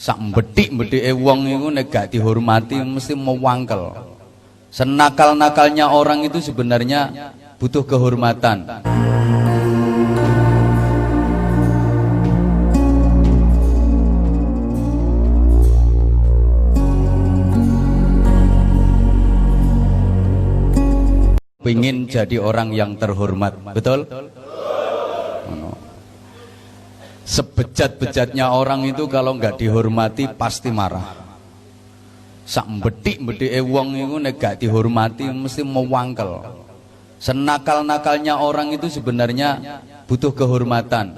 Sak mbethik-mbethike wong iku nek gak dihormati mesti mewangkel. Senakal-nakalnya orang itu sebenarnya butuh kehormatan. Pengen jadi orang yang terhormat, betul? Sebejat-bejatnya orang itu kalau nggak dihormati pasti marah. Sak mbethik-mbethike wong iku nek gak dihormati mesti mewangkel. Senakal-nakalnya orang itu sebenarnya butuh kehormatan.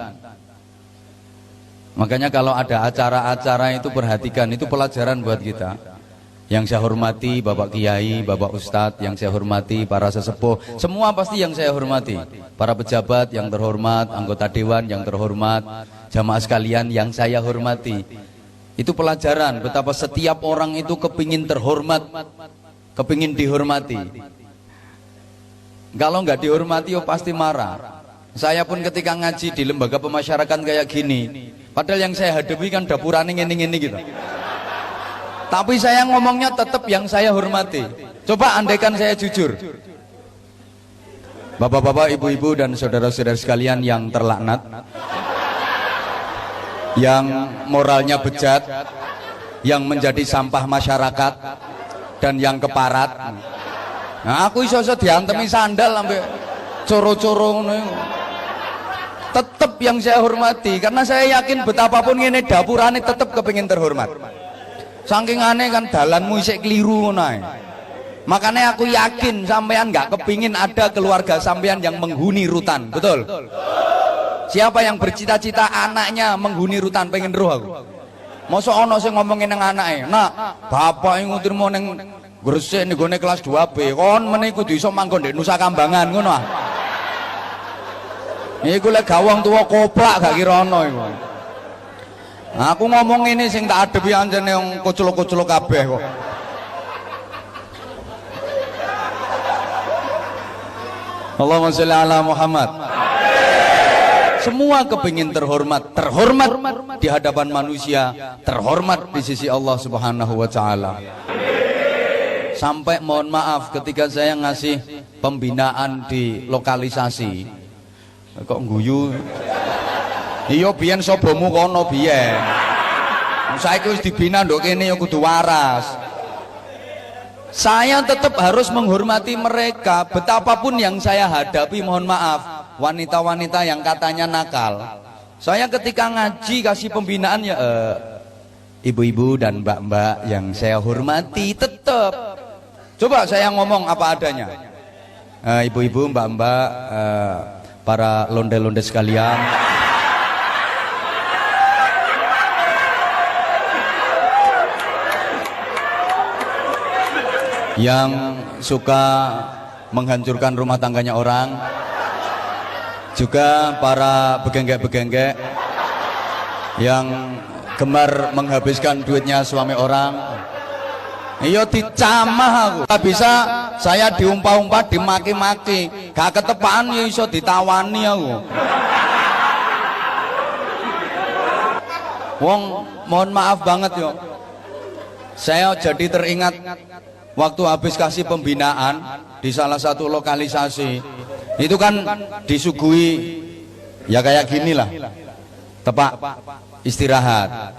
Makanya kalau ada acara-acara itu perhatikan, itu pelajaran buat kita. Yang saya hormati Bapak Kiai, Bapak Ustadz, yang saya hormati para sesepuh, semua pasti yang saya hormati. Para pejabat yang terhormat, anggota dewan yang terhormat, jamaah sekalian yang saya hormati. Itu pelajaran betapa setiap orang itu kepingin terhormat, kepingin dihormati. Kalau nggak dihormati, pasti marah. Saya pun ketika ngaji di lembaga pemasyarakatan kayak gini, padahal yang saya hadapi kan dapurane ngene-ngene gitu. Tapi saya ngomongnya tetap yang saya hormati. Coba andaikan saya jujur. Bapak-bapak, ibu-ibu dan saudara-saudara sekalian yang terlaknat, yang moralnya bejat, yang menjadi sampah masyarakat, dan yang keparat. Nah, aku iso diantemi sandal sampai coro-coro ngono. Tetap yang saya hormati karena saya yakin betapapun ngene dapurane tetap kepengin terhormat. Saking aneh kan dalanmu isik keliru ngono ae. Makanya aku yakin sampean nggak kepingin ada keluarga sampean yang menghuni rutan, betul? Siapa yang bercita-cita anaknya menghuni rutan, pengen roh aku. Mosok ono sing ngomongin nang anake, "Nak, bapak ngutirmu ning Gresik nggone kelas 2B, kon meneh kudu iso manggon ndek Nusa Kambangan ngono ah." Iku lek gawang tuwa koplak gak kira ono iku. Aku ngomong ini sing tak adepi anjene wong kuculuk-kuculuk kabeh kok. Allahumma sholli ala Muhammad. Semua kepingin terhormat, terhormat di hadapan manusia, terhormat di sisi Allah Subhanahu wa taala. Sampai mohon maaf ketika saya ngasih pembinaan di lokalisasi. Kok guyu? Iya biyen sobomu kono biyen. Saiki wis dibina nduk kene ya kudu waras. Saya tetap harus menghormati mereka betapapun yang saya hadapi, mohon maaf, wanita-wanita yang katanya nakal. Saya ketika ngaji kasih pembinaan ya ibu-ibu dan mbak-mbak yang saya hormati tetap. Coba saya ngomong apa adanya. Ibu-ibu, mbak-mbak, para londe-londe sekalian. Yang suka menghancurkan rumah tangganya orang, juga para begenggek-begenggek yang gemar menghabiskan duitnya suami orang. Iya dicamah aku. Gak bisa saya diumpah-umpah, dimaki-maki, gak ketepaan ya iso ditawani aku. Wong mohon maaf banget yo. Saya jadi teringat waktu habis kasih pembinaan di salah satu lokalisasi. Itu kan disuguhi ya kayak gini lah, tepak istirahat.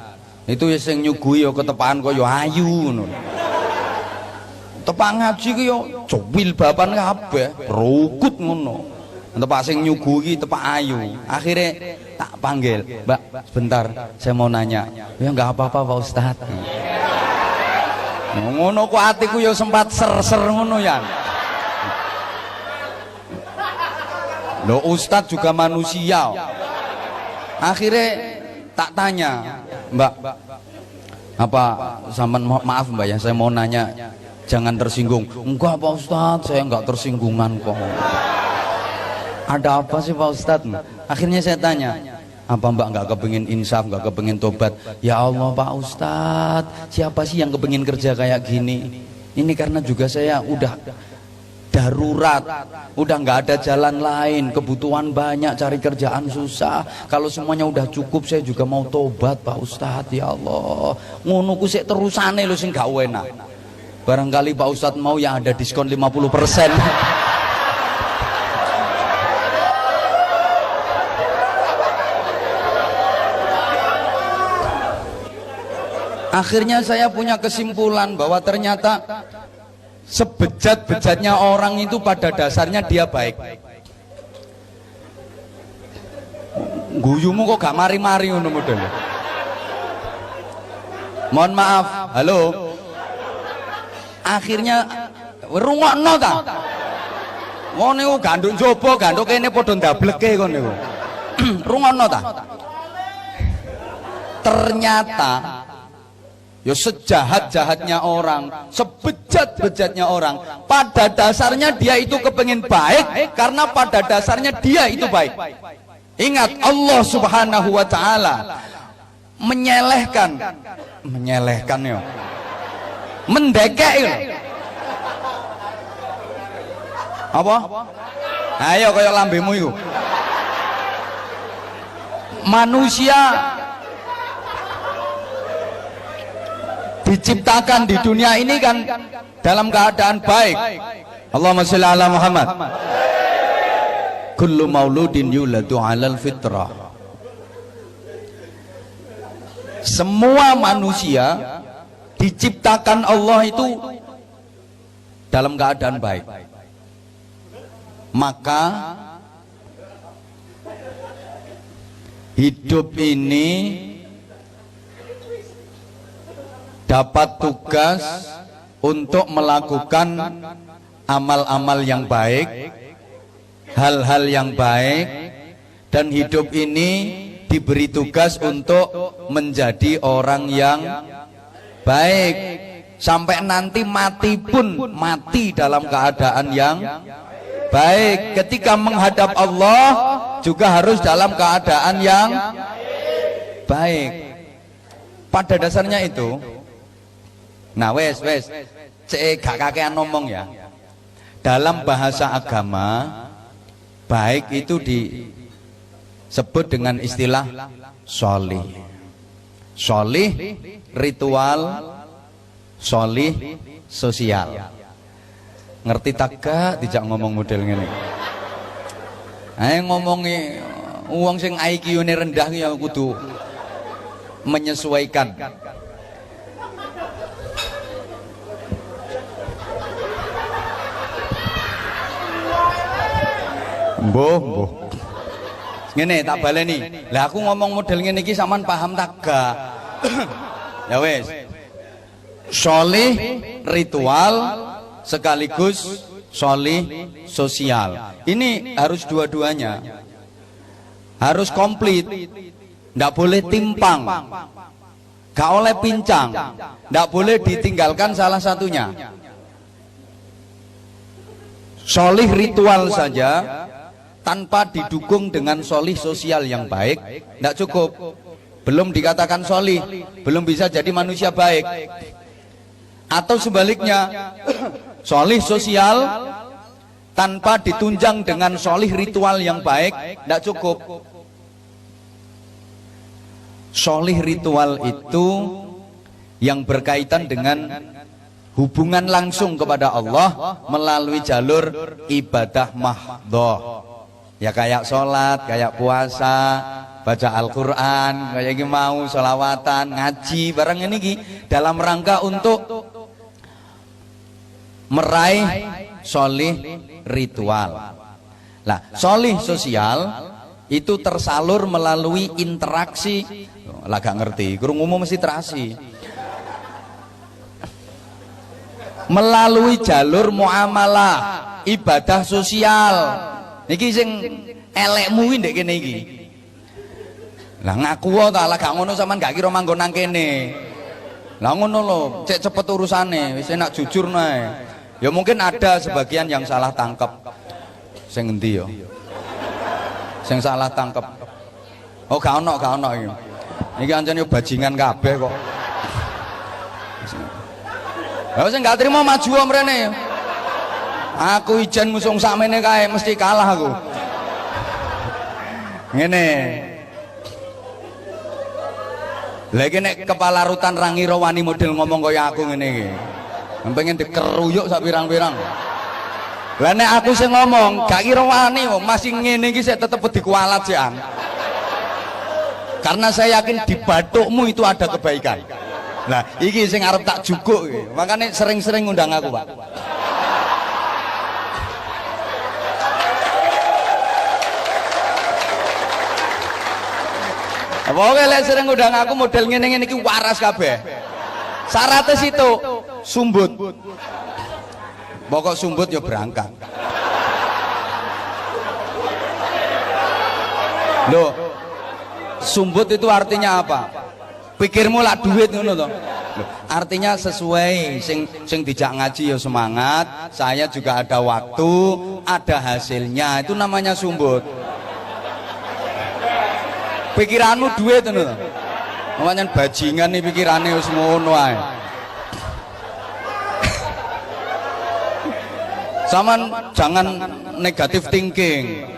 Itu yang nyuguhi yo ketepaan kok yo ayu ngono. Tepak ngaji ku yo cowil bapan kabeh, rukut ngono. Tepak sing nyuguhi tepak ayu. Akhirnya tak panggil, "Mbak, sebentar, saya mau nanya." "Ya enggak apa-apa Pak Ustadz." Ngono kok atiku ya sempat ser-ser ngono ya. Loh Ustadz juga manusia. Akhirnya tak tanya, "Mbak, apa sampean maaf Mbak ya, saya mau nanya, jangan tersinggung." "Enggak Pak Ustadz, saya enggak tersinggungan kok." "Ada apa sih Pak Ustadz?" Akhirnya saya tanya, "Apa Mbak nggak kepingin insaf, nggak kepingin tobat?" "Ya Allah Pak Ustadz, siapa sih yang kepingin kerja kayak gini? Ini karena juga saya udah darurat, udah nggak ada jalan lain, kebutuhan banyak, cari kerjaan susah. Kalau semuanya udah cukup, saya juga mau tobat Pak Ustadz. Ya Allah, ngono ku sik terusane lho sing gak enak. Barangkali Pak Ustadz mau yang ada diskon 50%. Akhirnya saya punya kesimpulan bahwa ternyata sebejat-bejatnya orang itu pada dasarnya dia baik. Guyumu kok gak mari-mari ngono model. Mohon maaf, halo. Akhirnya rungokno ta. Ngono niku ganduk njaba, ganduk kene padha ndableke ngono niku. Rungokno ta. Ternyata ya sejahat-jahatnya orang, sebejat-bejatnya orang, pada dasarnya dia itu kepengen baik karena pada dasarnya dia itu baik. Ingat, Allah Subhanahu wa ta'ala menyelehkan ya, mendekek ya. Apa? Ayo kaya lambemu itu. Manusia diciptakan di dunia ini kan dalam keadaan baik. Allahumma sholli ala Muhammad. Kullu mauludin yuladu 'alal fitrah. Semua manusia diciptakan Allah itu dalam keadaan baik. Maka hidup ini dapat tugas untuk melakukan amal-amal yang baik, hal-hal yang baik, dan hidup ini diberi tugas untuk menjadi orang yang baik sampai nanti mati pun mati dalam keadaan yang baik. Ketika menghadap Allah juga harus dalam keadaan yang baik. Pada dasarnya itu. Nah wes cek gak kakean ngomong ya. Dalam bahasa agama baik itu disebut dengan istilah sholih. Sholih ritual, sholih sosial. Ngerti tak gak dijak ngomong model ngene. Ayo ngomongi wong sing IQ-ne rendah ya kudu menyesuaikan. Mbah. Ngene tak baleni. Lah aku ngomong model ngene iki sampean paham tak gak? Ya wis. Sholih ritual sekaligus sholih sosial. Ini harus dua-duanya. Harus komplit. Ndak boleh timpang. Gak oleh pincang. Ndak boleh ditinggalkan salah satunya. Sholih ritual saja tanpa didukung dengan sholih sosial yang baik tidak cukup, belum dikatakan sholih, belum bisa jadi manusia baik. Atau sebaliknya, sholih sosial tanpa ditunjang dengan sholih ritual yang baik tidak cukup. Sholih ritual itu yang berkaitan dengan hubungan langsung kepada Allah melalui jalur ibadah mahdhah. Ya kayak sholat, kayak puasa, baca Al-Quran, kayak gini mau sholawatan, ngaji, barang ini dalam rangka untuk meraih sholih ritual. Nah, sholih sosial itu tersalur melalui interaksi. Lah gak ngerti, krungumu mesti terasi. Melalui jalur muamalah, ibadah sosial. Niki sing elekmu iki ndek kene iki. Lah ngaku ta lah gak ngono sampean gak kira manggon nang kene. Lah ngono lho, cek cepet urusane, wis enak jujur nae. Ya mungkin ada sebagian yang salah tangkep. Sing endi ya? Sing salah tangkep. Oh gak ono iki. Niki ancen yo bajingan kabeh kok. Lah sing gak trimo maju mrene. Aku ijen musung sakmene kae mesti kalah aku. Ngene. Lagi nek kepala rutan rangira wani model ngomong kaya aku ngene iki. Pengen dikeruyuk sak pirang-pirang. Lah nek aku sing ngomong gak kira wani kok masih ngene iki saya tetep dikualat sih an. Karena saya yakin di bathukmu itu ada kebaikan. Nah, iki sing arep tak jukuk iki. Makane sering-sering ngundang aku, Pak. Pokoknya lek sering ngundang aku model ngene-ngene iki waras kabeh. Syaratnya situ sumbut. Pokok sumbut ya berangkat. Loh, sumbut itu artinya apa? Pikirmu lah duit ngono to. Artinya sesuai sing dijak ngaji ya semangat, saya juga ada waktu, ada hasilnya. Itu namanya sumbut. Pikiranmu duit ngono to. Namanya bajingan nih pikirannya wis ngono ae. Saman jangan negatif thinking.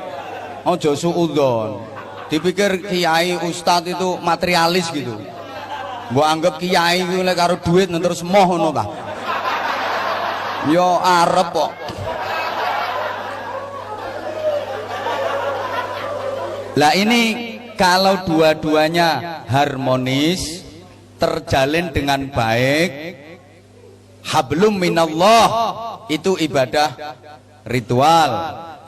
Ojo suudzon. Dipikir kiai ustadz itu materialis gitu. Mbok anggap kiai ku lek karo duit terus moh ngono ta. Yo arep kok. Lah ini kalau dua-duanya harmonis, terjalin dengan baik, hablum minallah itu ibadah ritual,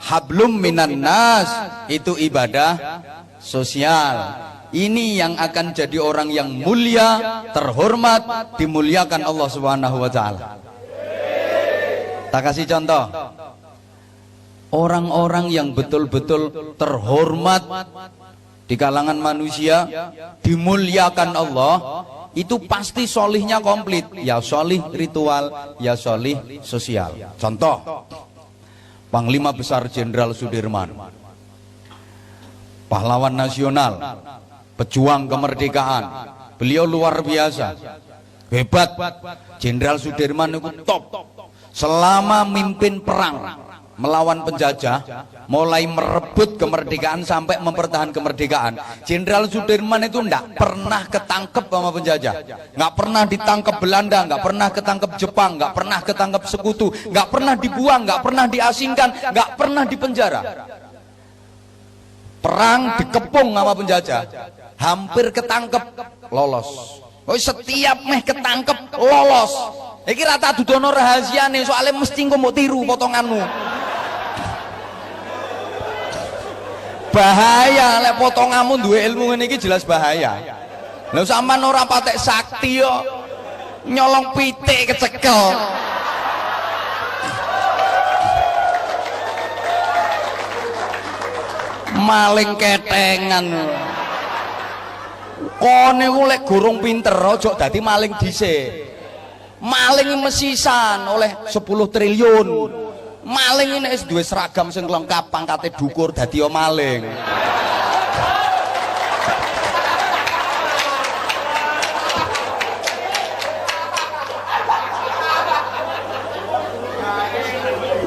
hablum minan nas itu ibadah sosial. Ini yang akan jadi orang yang mulia, terhormat, dimuliakan Allah Subhanahu wa taala. Tak kasih contoh. Orang-orang yang betul-betul terhormat di kalangan manusia, dimuliakan Allah, itu pasti solihnya komplit. Ya solih ritual, ya solih sosial. Contoh, Panglima Besar Jenderal Sudirman, pahlawan nasional, pejuang kemerdekaan, beliau luar biasa, hebat. Jenderal Sudirman itu top. Selama mimpin perang melawan penjajah, mulai merebut kemerdekaan sampai mempertahankan kemerdekaan, Jenderal Sudirman itu enggak pernah ketangkep sama penjajah, enggak pernah ditangkap Belanda, enggak pernah ketangkep Jepang, enggak pernah ketangkep sekutu, enggak pernah dibuang, enggak pernah diasingkan, enggak pernah dipenjara. Perang dikepung sama penjajah, hampir ketangkep, lolos. Oh, setiap meh ketangkep lolos. Iki rata dudono rahasiane, soalnya mesti engko mbok tiru potonganmu. Bahaya lek potonganmu duwe ilmu ngene iki jelas bahaya. Lah sampean ora patek sakti yo nyolong pitik kecekel. Maling ketengan. Kone ku lek gurung pinter aja dadi maling dhisik. Maling mesisan oleh 10 triliun. Maling ini wis duwe seragam sing lengkap, pangkate dukur dadi maling.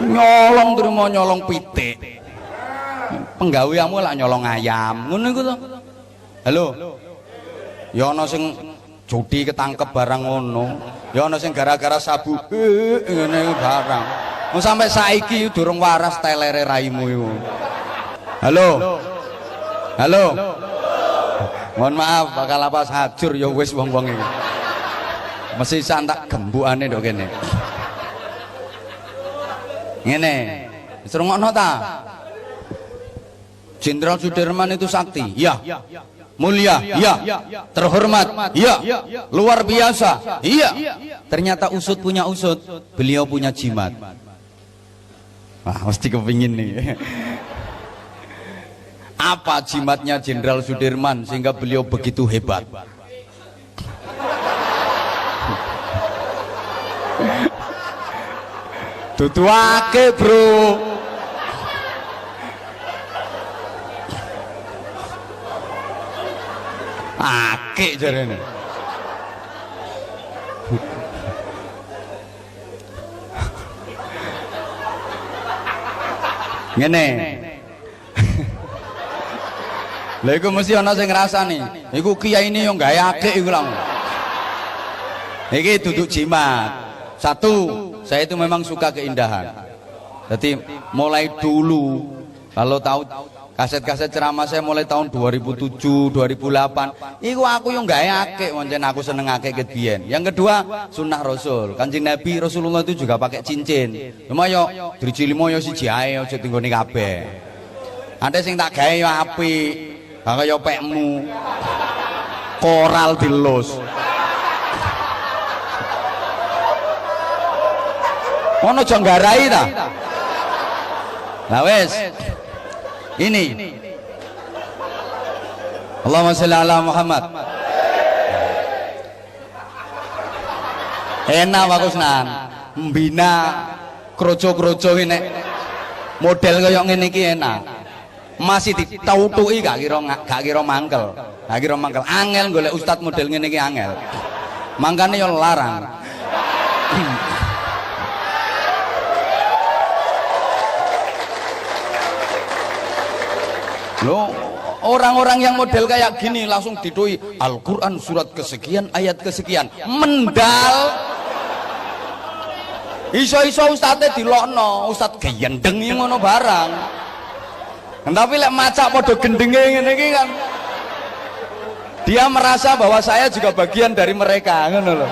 Nyolong terima nyolong pitik. Penggaweanmu lah nyolong ayam. Ngono iku to. Halo. Ya ana sing judi ketangkep barang ngono. Ya ana sing gara-gara sabu ngene barang. Mau sampai saiki durung waras telere raimu iku. Halo. Halo. Mohon maaf bakal apa hajur ya wis wong-wong iki. Mesti santak gembukane ndok kene. Ngene. Wis rungokno ta? Jenderal Sudirman itu sakti. Ya. Mulia, iya. Terhormat, iya. Luar biasa, iya. Ternyata usut punya usut, beliau punya jimat. Wah, mesti kepingin nih. Apa jimatnya Jenderal Sudirman sehingga beliau begitu hebat? Tutuake, bro. Akik jarene. ngene. Lha iku mesti ana sing ngrasani. Iku kiai ini yo gawe akeh iku lho. Iki duduk jimat. Satu, saya itu memang suka keindahan. Jadi mulai dulu kalau tahu kaset-kaset ceramah saya mulai tahun 2007, 2008. Iku aku yo gawe akeh, pancen aku seneng akeh ket biyen. Yang kedua, sunnah Rasul. Kanjeng Nabi Rasulullah itu juga pakai cincin. Cuma yo driji limo yo siji ae aja tinggone kabeh. Ate sing tak gawe yo apik. Kaya pekmu koral dilus ono jonggarai ta lah wes ini Allahumma sholli ala Muhammad enak bagus nan mbina kroco-kroco ini model kaya ngene iki enak masih ditautuki gak kira mangkel angel golek ustad model ngene iki angel mangkane yo larang lo orang-orang yang model kayak gini langsung didoi Al-Quran surat kesekian ayat kesekian mendal iso-iso ustadnya dilokno ustad gendeng ngono barang. Tapi lek maca podo gendenge ngene iki kan dia merasa bahwa saya juga bagian dari mereka ngono lho.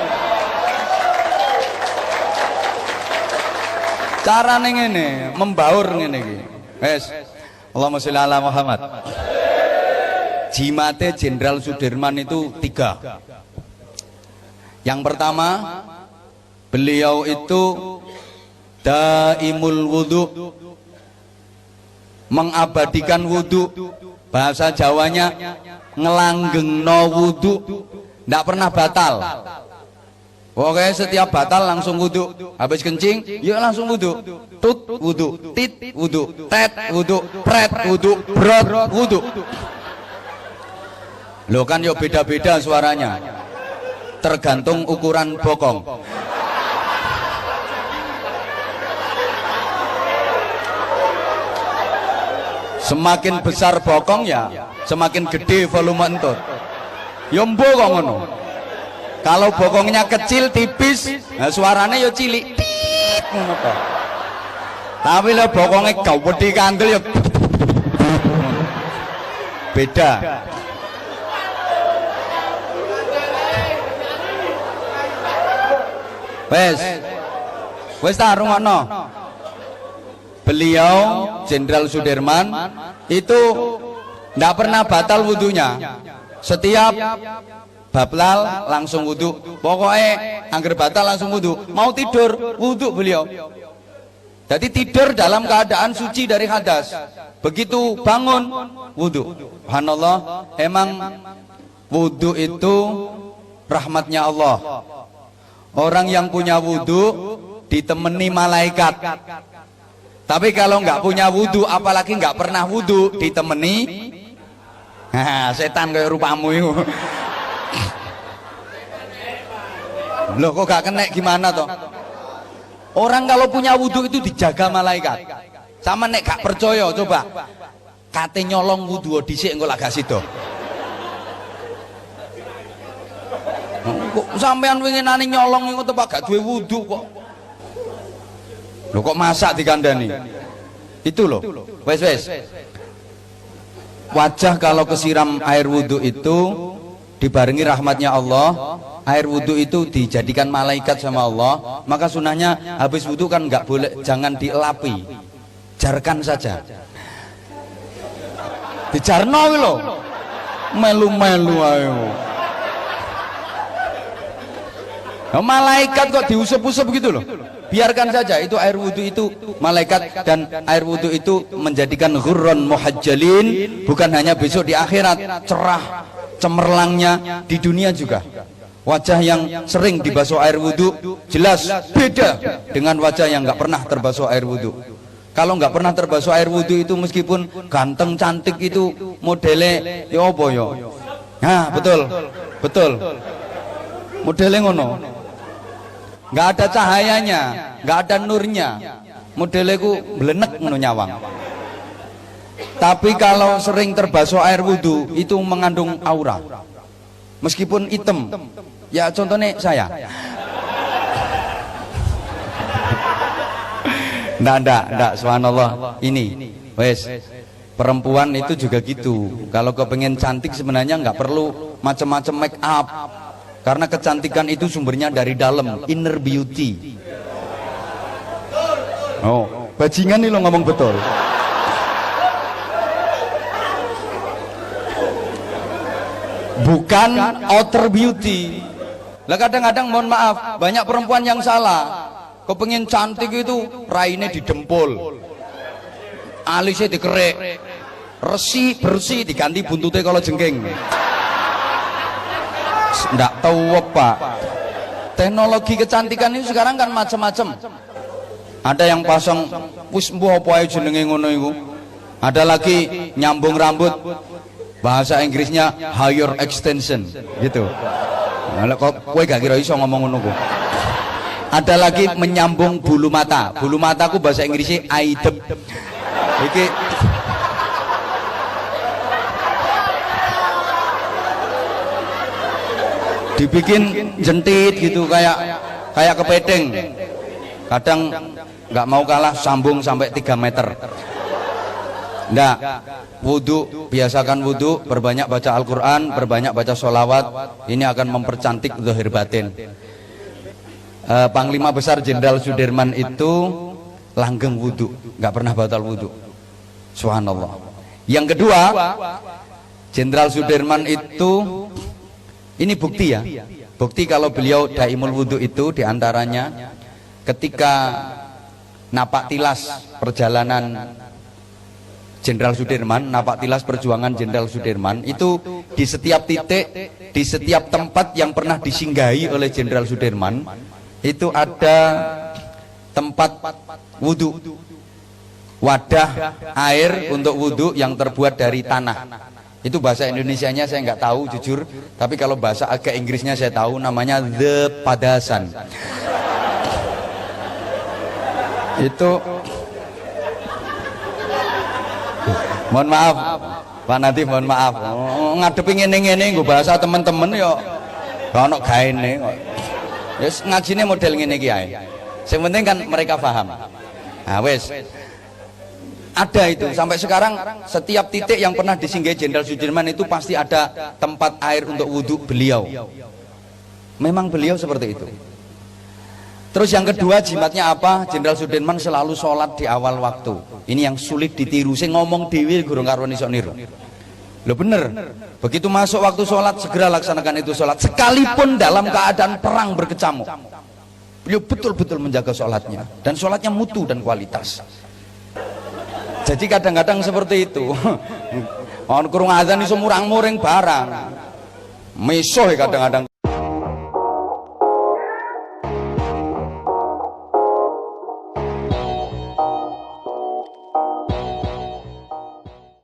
Carane ngene, membaur ngene iki. Wes. Allahumma sholli ala Muhammad. Jimate Jenderal Sudirman itu 3. Yang pertama, beliau itu daimul wudu, mengabadikan wudu, bahasa Jawanya ngelanggengno wudu, tidak pernah batal. Pokoknya setiap batal langsung wudu, habis kencing, yuk langsung wudu, tut wudu, tit wudu, tet wudu, pret wudu, brot wudu. Loh kan yuk beda-beda suaranya, tergantung ukuran bokong. Semakin besar bokong ya semakin gede volume entut. Yombo kok ngono. Kalau bokongnya kecil tipis, nah suaranya yo cilik. Tapi lo bokongnya gede kandel ya beda. Wes ta rungokno. Beliau Jenderal Sudirman itu tidak pernah batal wudhunya. Setiap bablal langsung wudhu. Pokoknya angger batal langsung wudhu. Mau tidur wudhu beliau. Jadi tidur dalam keadaan suci dari hadas. Begitu bangun wudhu. Subhanallah, emang wudhu itu rahmatnya Allah. Orang yang punya wudhu ditemani malaikat. Tapi kalau nggak punya wudhu, apalagi nggak pernah wudhu, ditemani setan kayak rupamu itu. Loh kok gak kena gimana toh? Orang kalau punya wudhu itu dijaga malaikat. Sama nek gak percaya coba kate nyolong wudhu dhisik engko lak gak sida. Kok sampean winginane nyolong engko tepak gak duwe wudhu kok. Loh kok masak dikandani? Itu loh. Wes. Wajah kalau kesiram air wudhu itu dibarengi rahmatnya Allah. Air wudhu itu dijadikan malaikat sama Allah. Maka sunahnya habis wudhu kan nggak boleh, jangan dielapi, jarkan saja. Dijarno loh, melu-melu ayo. Nah, malaikat kok diusap-usap begitu loh. Biarkan saja, itu air wudhu itu malaikat, dan air wudhu itu menjadikan ghurran muhajjalin, bukan hanya besok di akhirat, cerah cemerlangnya di dunia juga. Wajah yang sering dibasuh air wudhu jelas beda dengan wajah yang nggak pernah terbasuh air wudhu. Kalau nggak pernah terbasuh air wudhu itu meskipun ganteng cantik itu modelnya ya apa ya? Nah betul modelnya ngono. Nggak ada cahayanya, nggak ada nurnya, modelnya ku belenek ngono nyawang. Tapi kalau sering terbasuh air wudhu itu mengandung aura, meskipun hitam. Ya contohnya saya. Ndak, subhanallah. Ini, wes, perempuan itu juga gitu. Kalau kepengen cantik sebenarnya nggak perlu macam-macam make up, karena kecantikan itu sumbernya dari dalam, inner beauty. Oh, bajingan nih lo ngomong betul. Bukan outer beauty. Lah kadang-kadang mohon maaf, banyak perempuan yang salah. Kepengen cantik itu raine didempul, alisnya dikerek, resi bersih diganti buntutnya kalau jengking. Nggak tahu apa. Teknologi kecantikan ini sekarang kan macam-macam. Ada yang pasang wis mbuh apa ae jenenge ngono iku. Ada lagi nyambung rambut, bahasa Inggrisnya higher extension gitu. Nah, kok kowe gak kira iso ngomong ngono ku. Ada lagi menyambung bulu mata. Bulu mataku bahasa Inggrisnya aidep. Iki dibikin jentit gitu kayak kepiting. Kadang nggak mau kalah sambung sampai 3 meter. Nggak, wudhu, biasakan wudhu, berbanyak baca Al-Quran, berbanyak baca sholawat. Ini akan mempercantik zahir batin. Panglima Besar Jenderal Sudirman itu langgeng wudhu, nggak pernah batal wudhu. Subhanallah. Yang kedua, Jenderal Sudirman itu, ini bukti ya, bukti kalau beliau daimul wudhu itu diantaranya ketika napak tilas perjalanan Jenderal Sudirman, napak tilas perjuangan Jenderal Sudirman itu di setiap titik, di setiap tempat yang pernah disinggahi oleh Jenderal Sudirman itu ada tempat wudhu, wadah air untuk wudhu yang terbuat dari tanah. Itu bahasa Indonesianya saya nggak tahu jujur, tapi kalau bahasa agak Inggrisnya saya tahu, namanya the padasan. Itu mohon maaf Pak Nadif, mohon maaf, ngadepi ngene-ngene nggo bahasa teman-teman yo gak ono gaene kok. Yes, ngajine model ngene iki ae. Sing penting kan mereka paham. Nah, wes. Ada itu sampai sekarang setiap titik yang pernah disinggahi Jenderal Sudirman itu pasti ada tempat air untuk wudhu beliau. Memang beliau seperti itu. Terus yang kedua jimatnya apa? Jenderal Sudirman selalu sholat di awal waktu. Ini yang sulit ditiru. Saya ngomong dewi gurung karuan iso niru. Loh bener, begitu masuk waktu sholat segera laksanakan itu sholat, sekalipun dalam keadaan perang berkecamuk. Beliau betul-betul menjaga sholatnya, dan sholatnya mutu dan kualitas. Jadi kadang-kadang seperti itu. Orang kurung azan iso murang-muring barang. Mesoh kadang-kadang